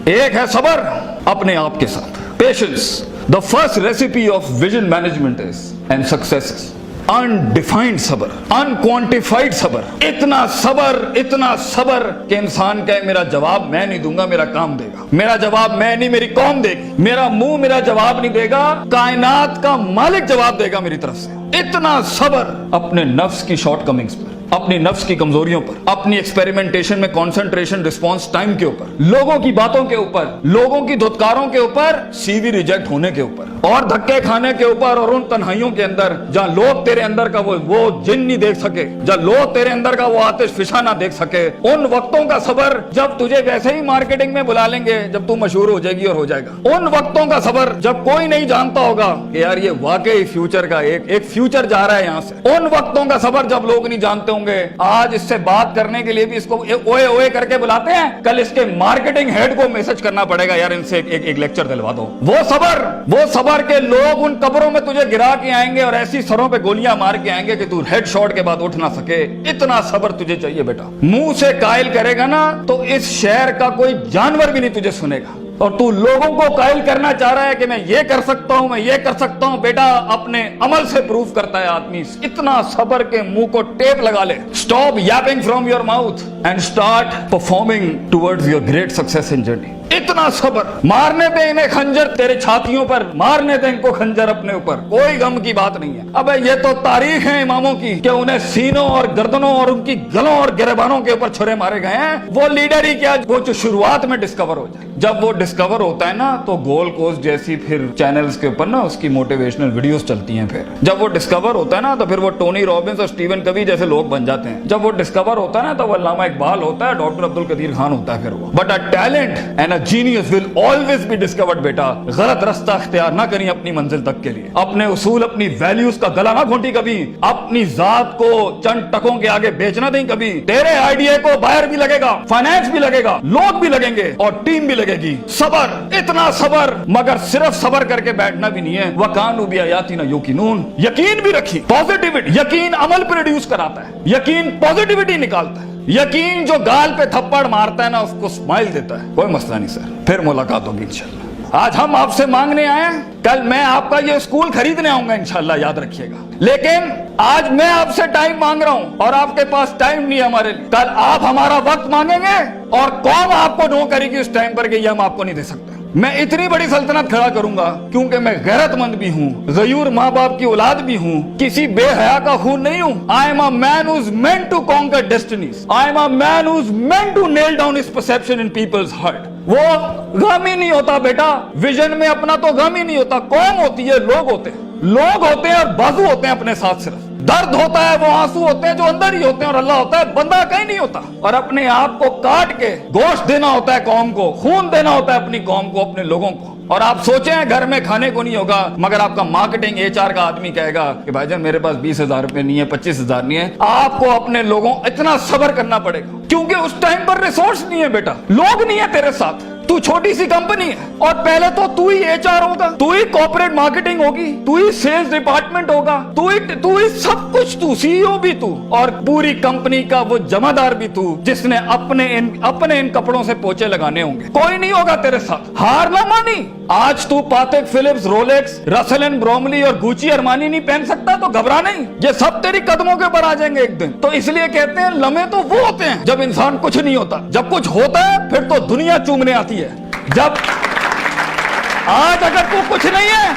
एक है सबर अपने आप के साथ, patience. The first recipe of vision management is and success is undefined सबर, अनक्वांटिफाइड सबर। इतना सबर कि इंसान कहे मेरा जवाब मैं नहीं दूंगा, मेरा काम देगा। मेरा जवाब मैं नहीं, मेरी कौम देगी। मेरा मुंह मेरा जवाब नहीं देगा, कायनात का मालिक जवाब देगा मेरी तरफ से। इतना सबर अपने नफ्स की शॉर्टकमिंग्स पर, अपनी नफ्स की कमजोरियों पर, अपनी एक्सपेरिमेंटेशन में कंसंट्रेशन रिस्पांस टाइम के ऊपर, लोगों की बातों के ऊपर, लोगों की धुतकारों के ऊपर, सीवी रिजेक्ट होने के ऊपर और धक्के खाने के ऊपर, और उन तन्हाइयों के अंदर जहां लोग तेरे अंदर का वो जिन नहीं देख सके, जहां लोग तेरे अंदर का वो आतिश फिशा ना देख सके, उन वक्तों का सबर जब तुझे वैसे ही मार्केटिंग में बुला लेंगे जब तू मशहूर हो जाएगी और हो जाएगा। उन वक्तों का सबर जब कोई नहीं जानता होगा कि यार ये वाकई फ्यूचर का एक फ्यूचर जा रहा है यहां से। उन वक्तों का सबर जब लोग नहीं जानते होंगे, आज इससे बात करने के लिए भी इसको ओए ओए करके बुलाते हैं, कल इसके मार्केटिंग हेड को मैसेज करना पड़ेगा यार इनसे एक लेक्चर दिलवा दो। वो सबर के लोग उन कब्रों में तुझे गिरा के आएंगे और ऐसी सरों पे गोलियां मार के आएंगे कि तू हेड शॉट के बाद उठ ना सके। इतना सबर तुझे चाहिए बेटा। मुंह से कायल करेगा ना तो इस शहर का कोई जानवर भी नहीं तुझे सुनेगा, और तू लोगों को कायल करना चाह रहा है कि मैं ये कर सकता हूं, मैं ये कर सकता हूं। बेटा अपने अमल से प्रूव करता है आदमी। इतना सबर के मुंह को टेप लगा ले। Stop Yaping from your mouth and start performing towards your great success in journey. इतना सबर। मारने दे इन्हें खंजर तेरे छातियों पर, मारने दे इनको खंजर अपने ऊपर, कोई गम की बात नहीं है। अबे ये तो तारीख है इमामों की कि उन्हें सीनों और गर्दनों और उनकी गलों और गिरबानों के ऊपर छुरे मारे गए हैं। वो लीडर ही क्या, वो जो शुरुआत में डिस्कवर हो जाए। जब वो डिस्कवर होता है ना तो गोल्ड कोस्ट जैसी फिर चैनल्स के ऊपर ना उसकी मोटिवेशनल वीडियोस चलती हैं। फिर जब वो डिस्कवर होता है ना तो फिर वो टोनी रॉबिन्स और स्टीवन कवी जैसे लोग बन जाते हैं। जब वो डिस्कवर होता है ना तो वो अल्लामा इकबाल होता है, डॉक्टर अब्दुल कदीर खान होता है। फिर वो but a talent and a genius will always be discovered. बेटा गलत रास्ता इख्तियार ना करिए अपनी मंजिल तक के लिए। अपने उसूल, अपनी वैल्यूज का गला ना घोंटी कभी। अपनी जात को चंद टकों के आगे बेचना नहीं कभी। तेरे आइडिया को बाहर भी लगेगा, फाइनेंस भी लगेगा, लोग भी लगेंगे और टीम भी लगेगी। सबर, इतना सबर। मगर सिर्फ सबर करके बैठना भी नहीं है। वकानु बिआयातिना युकिनून, यकीन भी रखी। पॉजिटिविटी, यकीन अमल प्रोड्यूस कराता है, यकीन पॉजिटिविटी निकालता है। यकीन जो गाल पे थप्पड़ मारता है ना उसको स्माइल देता है। कोई मसला नहीं सर, फिर मुलाकात होगी इंशाल्लाह। आज हम आपसे मांगने आए हैं, कल मैं आपका ये स्कूल खरीदने आऊंगा इंशाल्लाह, याद रखिएगा। लेकिन आज मैं आपसे टाइम मांग रहा हूं और आपके पास टाइम नहीं है हमारे लिए। कल आप हमारा वक्त मांगेंगे और कौन आपको नो करेगी उस टाइम पर कि ये हम आपको नहीं दे सकते। मैं इतनी बड़ी सल्तनत खड़ा करूंगा क्योंकि मैं गैरतमंद भी हूँ, गयूर माँ बाप की औलाद भी हूँ, किसी बेहया का खून नहीं हूँ। I am a man who is meant to conquer destinies. I am a man who is meant to nail down his perception in people's heart. वो गम ही नहीं होता बेटा, विजन में अपना तो गम ही नहीं होता। कौन होती है? लोग होते हैं। लोग होते हैं और बाजू होते हैं अपने साथ। सिर्फ दर्द होता है, वो आंसू होते हैं जो अंदर ही होते हैं, और अल्लाह होता है, बंदा कहीं नहीं होता। और अपने आप को काट के गोश्त देना होता है कौम को, खून देना होता है अपनी कौम को, अपने लोगों को। और आप सोचे हैं घर में खाने को नहीं होगा, मगर आपका मार्केटिंग HR का आदमी कहेगा कि भाईजान मेरे पास 20,000 रुपए नहीं है, 25,000 नहीं है। आपको अपने लोगों इतना सब्र करना पड़ेगा क्योंकि उस टाइम पर रिसोर्स नहीं है बेटा, लोग नहीं है तेरे साथ। तू छोटी सी कंपनी है और पहले तो तू ही HR होगा, तू ही कॉर्पोरेट मार्केटिंग होगी, तू ही सेल्स डिपार्टमेंट होगा, तू ही सब कुछ, तू CEO भी तू, और पूरी कंपनी का वो जमादार भी तू, जिसने अपने इन कपड़ों से पोछे लगाने होंगे। कोई नहीं होगा तेरे साथ। हार ना मानी। आज तू पातेक Philips, Rolex, Russell and Bromley और गुची अरमानी नहीं पहन सकता तो घबरा नहीं, ये सब तेरी कदमों के ऊपर आ जाएंगे एक दिन। तो इसलिए कहते हैं लम्हे तो वो होते हैं जब इंसान कुछ नहीं होता। जब कुछ होता है फिर तो दुनिया चूमने आती है। जब आज अगर तू कुछ नहीं है,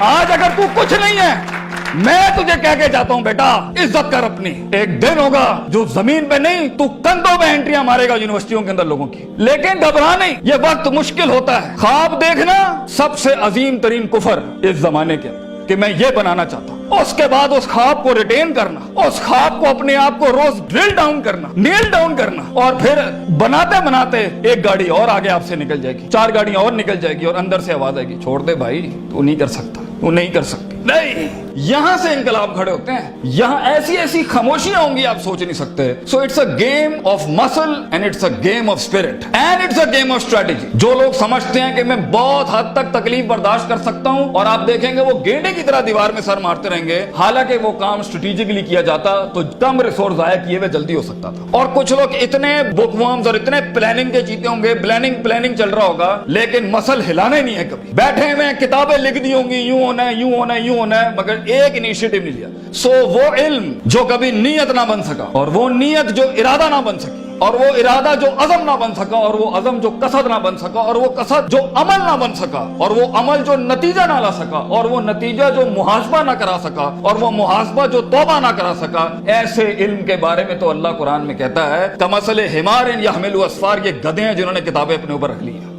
आज अगर तू कुछ नहीं है, मैं तुझे कह के जाता हूं बेटा, इज्जत कर अपनी। एक दिन होगा जो जमीन पे नहीं, तू कंधों पे एंट्रियां मारेगा यूनिवर्सिटियों के अंदर लोगों की। लेकिन घबरा नहीं, ये वक्त मुश्किल होता है। ख्वाब देखना सबसे अजीम तरीन कुफर इस जमाने के, कि मैं ये बनाना चाहता हूं। उसके बाद उस ख्वाब को रिटेन करना, उस ख्वाब को अपने आप को रोज ड्रिल डाउन करना, नेल डाउन करना, और फिर बनाते बनाते एक गाड़ी और आगे आपसे निकल जाएगी, 4 गाड़ियां और निकल जाएगी और अंदर से आवाज आएगी, छोड़ दे भाई, तू नहीं कर सकता, तू नहीं कर सकती। नहीं, यहां से इंकलाब खड़े होते हैं। यहां ऐसी ऐसी खामोशियां होंगी आप सोच नहीं सकते। So it's a game of muscle and it's a game of spirit and it's a game of strategy. जो लोग समझते हैं कि मैं बहुत हद तक तकलीफ बर्दाश्त कर सकता हूं और आप देखेंगे वो गेंडे की तरह दीवार में सर मारते रहेंगे, हालांकि वो काम स्ट्रेटेजिकली किया जाता तो कम रिसोर्स जाया किए हुए जल्दी हो सकता था। और कुछ लोग इतने बुकवर्म्स और इतने प्लानिंग के जीते होंगे, प्लानिंग चल रहा होगा, लेकिन मसल हिलाने नहीं है कभी। बैठे हुए किताबें लिख दी होंगी, यूं होना है, यूं होना है, यूं होना है, मगर एक इनिशिएटिव नहीं लिया। सो वो इल्म जो कभी नीयत ना बन सका, और वो नीयत जो इरादा ना बन सकी, और वो इरादा जो अज़म ना बन सका, और वो अज़म जो कसद ना बन सका, और वो कसद जो अमल ना बन सका, और वो अमल जो नतीजा ना ला सका, और वो नतीजा जो मुहासबा ना करा सका, और वो मुहासबा जो तौबा ना करा सका, ऐसे इल्म के बारे में तो अल्लाह कुरान में कहता है कमसले हिमारिन यहमिलु अस्फार, ये गधे हैं जिन्होंने किताबें अपने ऊपर रख ली हैं।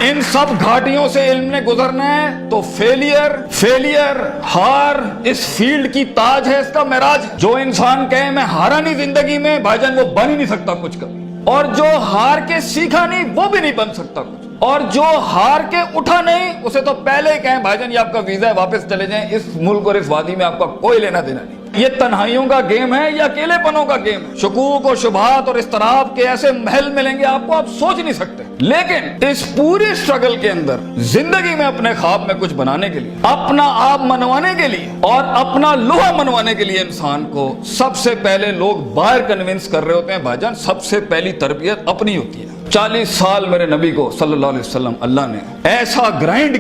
इन सब घाटियों से इल्म ने गुजरना है तो फेलियर हार इस फील्ड की ताज है, इसका महराज। जो इंसान कहे मैं हारा नहीं जिंदगी में, भाईजान वो बन ही नहीं सकता कुछ कभी। और जो हार के सीखा नहीं वो भी नहीं बन सकता कुछ। और जो हार के उठा नहीं उसे तो पहले ही कहें भाईजान ये आपका वीजा है, वापस चले जाएं, इस मुल्क और इस वादी में आपका कोई लेना देना नहीं। ये तन्हाइयों का गेम है या अकेलेपनों का गेम है। शुकूक और शुबहात और इस तरह के ऐसे महल मिलेंगे आपको, आप सोच नहीं सकते। लेकिन इस पूरे स्ट्रगल के अंदर जिंदगी में अपने ख्वाब में कुछ बनाने के लिए, अपना आप मनवाने के लिए और अपना लोहा मनवाने के लिए इंसान को सबसे पहले लोग बाहर कन्विंस कर रहे होते हैं। भाईजान सबसे पहली तरबियत अपनी होती है। 40 साल मेरे नबी को सल्लल्लाहु अलैहि वसल्लम अल्लाह ने ऐसा ग्राइंड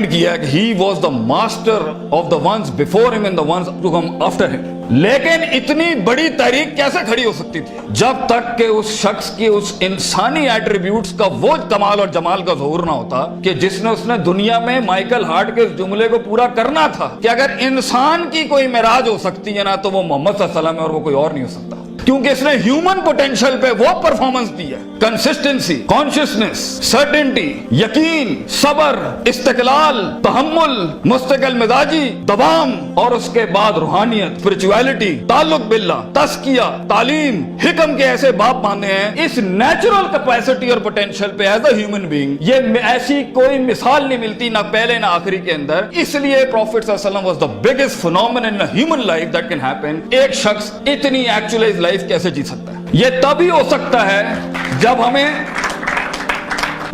किया है कि he was the master of the ones before him and the ones to come after him. लेकिन इतनी बड़ी तहरीक कैसे खड़ी हो सकती थी जब तक कि उस शख्स की उस इंसानी एट्रीब्यूट्स का वो कमाल और जमाल का ज़हूर ना होता कि जिसने उसने दुनिया में माइकल हार्ट के जुमले को पूरा करना था कि अगर इंसान की कोई मेराज हो सकती है ना तो वो मोहम्मद सल्लल्लाहु अलैहि वसल्लम है और वो कोई और नहीं हो सकता, क्योंकि इसने ह्यूमन पोटेंशियल पे वो परफॉर्मेंस दी है। कंसिस्टेंसी, कॉन्शियसनेस, सर्टेनिटी, यकीन, सब्र, इस्तिकलाल, तहम्मुल, मुस्तकिल मिजाजी, दबाम, और उसके बाद रूहानियत, स्पिरिचुअलिटी, ताल्लुक बिल्लाह, तस्किया, तालीम, हिकम के ऐसे बाप बांधे हैं। इस नेचुरल कैपेसिटी और पोटेंशियल पे एज अ ह्यूमन बीइंग ये ऐसी कोई मिसाल नहीं मिलती, ना पहले ना आखिरी के अंदर। इसलिए प्रॉफिट सल्लल्लाहु अलैहि वसल्लम was the biggest phenomenon in a human life that can happen. एक शख्स इतनी एक्चुअलाइज लाइफ कैसे जी सकता है? ये तभी हो सकता है जब हमें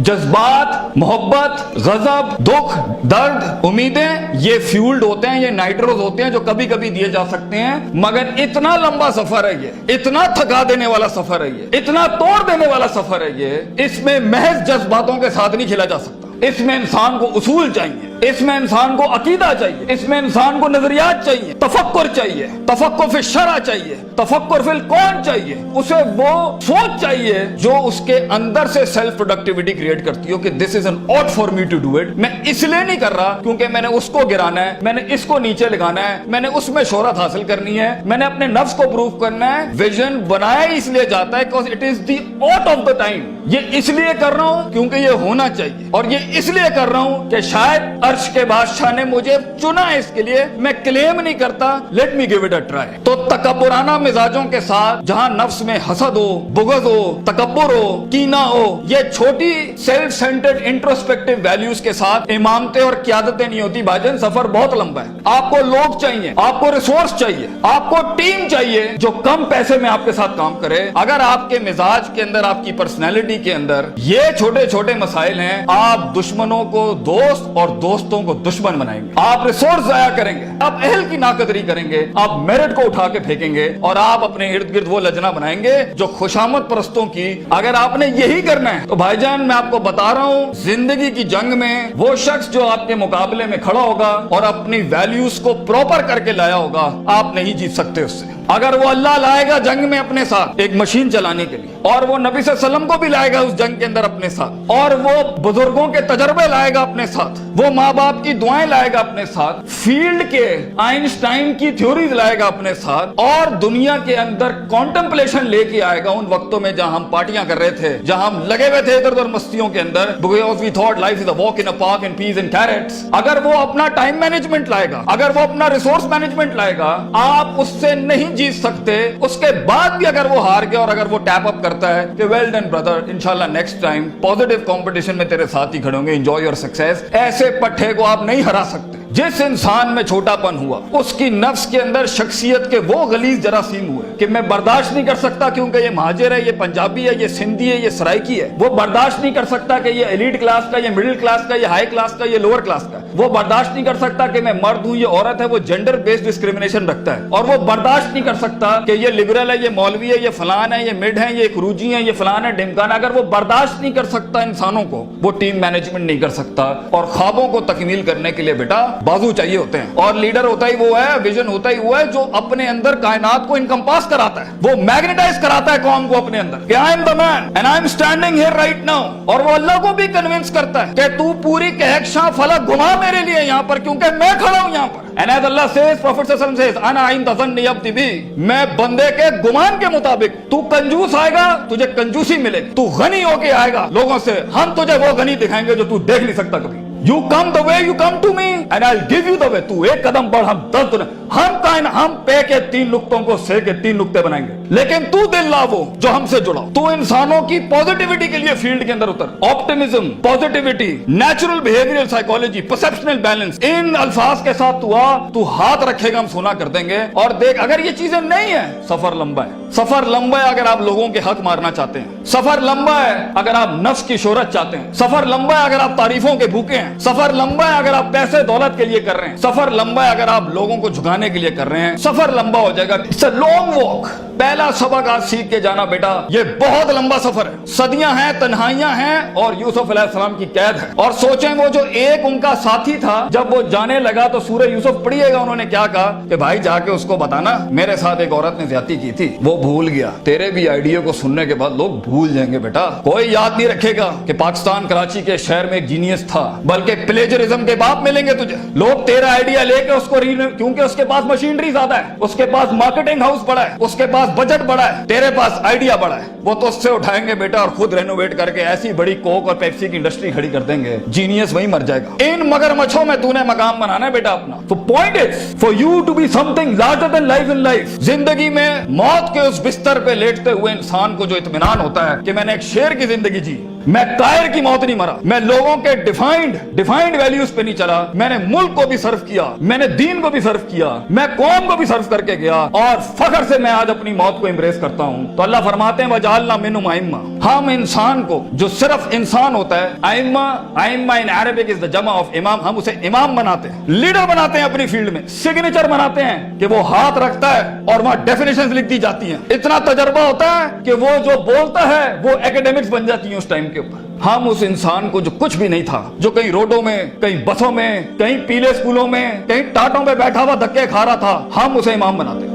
जज्बात, मोहब्बत, गजब, दुख, दर्द, उम्मीदें ये फ्यूल्ड होते हैं, ये नाइट्रोज होते हैं जो कभी कभी दिए जा सकते हैं। मगर इतना लंबा सफर है ये, इतना थका देने वाला सफर है ये, इतना तोड़ देने वाला सफर है ये, इसमें महज जज्बातों के साथ नहीं खेला जा सकता। इसमें इंसान को उसूल चाहिए, इसमें इंसान को अकीदा चाहिए, इसमें इंसान को नजरियात चाहिए, तफक्कुर चाहिए, तफक्कुर फिल शरअ चाहिए, तफक्कुर फिल कौन चाहिए, उसे वो सोच चाहिए जो उसके अंदर से सेल्फ प्रोडक्टिविटी क्रिएट करती हो कि this is an ought for me to do it. मैं इसलिए नहीं कर रहा क्योंकि मैंने उसको गिराना है, मैंने इसको नीचे लगाना है, मैंने उसमें शोहरत हासिल करनी है, मैंने अपने नफ्स को प्रूव करना है। विजन बनाया इसलिए जाता है because it is the ought of the time. ये इसलिए कर रहा हूं क्योंकि ये होना चाहिए, और ये इसलिए कर रहा हूं कि शायद अर्श के बादशाह ने मुझे चुना है इसके लिए। मैं क्लेम नहीं करता, let me give it a try. तो तकब्बुराना मिजाजों के साथ जहां नफ्स में हसद हो, बुग़्ज़ हो, तकब्बुर हो, कीना हो, ये छोटी सेल्फ सेंटर्ड इंट्रोस्पेक्टिव वैल्यूज के साथ इमामतें और क़यादतें नहीं होती। भाईजान सफर बहुत लंबा है। आपको लोग चाहिए, आपको रिसोर्स चाहिए, आपको टीम चाहिए जो कम पैसे में आपके साथ काम करे। अगर आपके मिजाज के अंदर, आपकी पर्सनैलिटी के अंदर ये छोटे छोटे मसाइल हैं, आप दुश्मनों को दोस्त और दोस्तों को दुश्मन बनाएंगे, आप रिसोर्स जाया करेंगे, आप अहल की नाकदरी करेंगे, आप मेरिट को उठा के फेंकेंगे, और आप अपने इर्द गिर्द वो लजना बनाएंगे जो खुशामद परस्तों की। अगर आपने यही करना है तो भाईजान मैं आपको बता रहा हूं, जिंदगी की जंग में वो शख्स जो आपके मुकाबले में खड़ा होगा और अपनी वैल्यूज को प्रॉपर करके लाया होगा, आप नहीं जीत सकते उससे। अगर वो अल्लाह लाएगा जंग में अपने साथ एक मशीन चलाने के लिए, और वो नबी सल्लल्लाहु अलैहि वसल्लम को भी लाएगा उस जंग के अंदर अपने साथ, और वो बुजुर्गों के तजर्बे लाएगा अपने साथ, वो माँ माँ बाप की दुआएं लाएगा अपने साथ, फील्ड के आइंस्टाइन की थ्योरीज लाएगा अपने साथ, और दुनिया के अंदर कॉन्टेम्पलेशन लेके आएगा उन वक्तों में जहां हम पार्टियां कर रहे थे, जहां हम लगे हुए थे इधर उधर मस्तियों के अंदर, because we thought life is a walk in a park and peas and carrots. अगर वो अपना टाइम मैनेजमेंट लाएगा, अगर वो अपना रिसोर्स मैनेजमेंट लाएगा, आप उससे नहीं जीत सकते। उसके बाद भी अगर वो हार गया और अगर वो टैप अप करता है कि वेल डन ब्रदर, इंशाल्लाह नेक्स्ट टाइम पॉजिटिव कंपटीशन में तेरे साथ ही खड़े होंगे, एंजॉय योर सक्सेस, ऐसे पट्टे को आप नहीं हरा सकते। जिस इंसान में छोटापन हुआ, उसकी नफ्स के अंदर शख्सियत के वो गलीज जरासीम हुए कि मैं बर्दाश्त नहीं कर सकता क्योंकि ये महाजिर है, ये पंजाबी है, ये सिंधी है, ये सराइकी है। वो बर्दाश्त नहीं कर सकता कि ये एलीट क्लास का, ये मिडिल क्लास का, ये हाई क्लास का, ये लोअर क्लास का। वो बर्दाश्त नहीं कर सकता कि मैं मर्द हूं, ये औरत है। वो जेंडर बेस्ड डिस्क्रिमिनेशन रखता है। और वो बर्दाश्त नहीं कर सकता कि ये लिबरल है, ये मौलवी है, ये फलान है, ये मिड है, ये खरूजी है, ये फलान है, ढिमकान। अगर वो बर्दाश्त नहीं कर सकता इंसानों को, वो टीम मैनेजमेंट नहीं कर सकता। और ख्वाबों को तकमील करने के लिए बेटा बाजू चाहिए होते हैं, और लीडर होता ही वो है, विजन होता ही वो है जो अपने अंदर कायनात को इनकम्पास कराता है, वो मैग्नेटाइज कराता है कौम को अपने अंदर कि I am the man and I am standing here right now. और वो अल्लाह को भी कन्विंस करता है कि तू पूरी कहकशां फलक घुमा मेरे लिए यहाँ पर, क्योंकि मैं खड़ा हूं यहाँ पर। And as Allah says, prophet सल्लल्लाहु अलैहि वसल्लम सेज, अना इंद ज़न्नि अब्दी बी, मैं बंदे के गुमान के मुताबिक। तू कंजूस आएगा, तुझे कंजूसी मिलेगी। तू गनी होके आएगा लोगों से, हम तुझे वो गनी दिखाएंगे जो तू देख नहीं सकता कभी। You come the way you come to me and I'll give you the way. तू एक कदम बढ़, हम 10 दुनिया, हम पे के 3 नुक्तों को से के 3 नुक्ते बनाएंगे, लेकिन तू दिल ला वो जो हमसे जुड़ा। तू इंसानों की पॉजिटिविटी के लिए फील्ड के अंदर उतर। Optimism, positivity, natural behavioural psychology, perceptional balance, इन अल्फाज के साथ तू आ, तू हाथ रखेगा हम सोना कर देंगे। और देख, अगर ये चीजें नहीं है, सफर लंबा है। सफर लंबा है अगर आप लोगों के हक मारना चाहते हैं। सफर लंबा है अगर आप नफ्स की शोहरत चाहते हैं। सफर लंबा है अगर आप तारीफों के भूखे हैं। सफर लंबा है अगर आप पैसे दौलत के लिए कर रहे हैं। सफर लंबा है अगर आप लोगों को झुकाने के लिए कर रहे हैं। सफर लंबा हो जाएगा। It's a long walk. पहला सबक आज सीख के जाना बेटा, ये बहुत लंबा सफर है। सदियां हैं, तन्हाइयां हैं, और यूसुफ अलैहिस्सलाम की कैद है। और सोचें, वो जो एक उनका साथी था, जब वो जाने लगा तो सूरह यूसुफ पढ़िएगा, उन्होंने क्या कहा कि भाई जाके उसको बताना मेरे साथ एक औरत ने ज्यादती की थी, वो भूल गया। तेरे भी आइडिया को सुनने के बाद लोग भूल जाएंगे बेटा। कोई याद नहीं रखेगा कि पाकिस्तान कराची के शहर में एक जीनियस था, बल्कि प्लेजरिज्म के बाप मिलेंगे तुझे। लोग तेरा आइडिया लेके उसको क्योंकि उसके पास मशीनरी ज्यादा है, उसके पास मार्केटिंग हाउस बड़ा है, उसके पास बजट बड़ा है, तेरे पास आइडिया बड़ा है, वो तो उससे उठाएंगे बेटा और खुद रेनोवेट करके ऐसी बड़ी कोक और पेप्सी की इंडस्ट्री खड़ी कर देंगे। जीनियस वहीं मर जाएगा। इन मगरमच्छों में तूने मकाम बनाना है बेटा अपना। तो point is for you to be something larger than life in life. जिंदगी में मौत के उस बिस्तर पे लेटते हुए इंसान को जो इत्मीनान होता है कि मैंने एक शेर की जिंदगी जी, मैं कायर की मौत नहीं मरा, मैं लोगों के डिफाइंड वैल्यूज पे नहीं चला, मैंने मुल्क को भी सर्व किया, मैंने दीन को भी सर्व किया, मैं कौम को भी सर्व करके गया, और फख्र से मैं आज अपनी मौत को एम्ब्रेस करता हूं। तो अल्लाह फरमाते हैं वजालना मिनहुम अइम्मा, हम इंसान को जो सिर्फ इंसान होता है, अइम्मा इन अरबिक इज द जमा ऑफ इमाम, हम उसे इमाम बनाते हैं, लीडर बनाते हैं अपनी फील्ड में, सिग्नेचर बनाते हैं कि वो हाथ रखता है और वहां डेफिनेशंस लिख दी जाती हैं। इतना तजर्बा होता है कि वो जो बोलता है वो एकेडमिक्स बन जाती है उस टाइम के ऊपर। हम उस इंसान को जो कुछ भी नहीं था, जो कहीं रोडों में, कहीं बसों में, कहीं पीले स्कूलों में, कहीं टाटों पे बैठा हुआ धक्के खा रहा था, हम उसे इमाम बनाते हैं।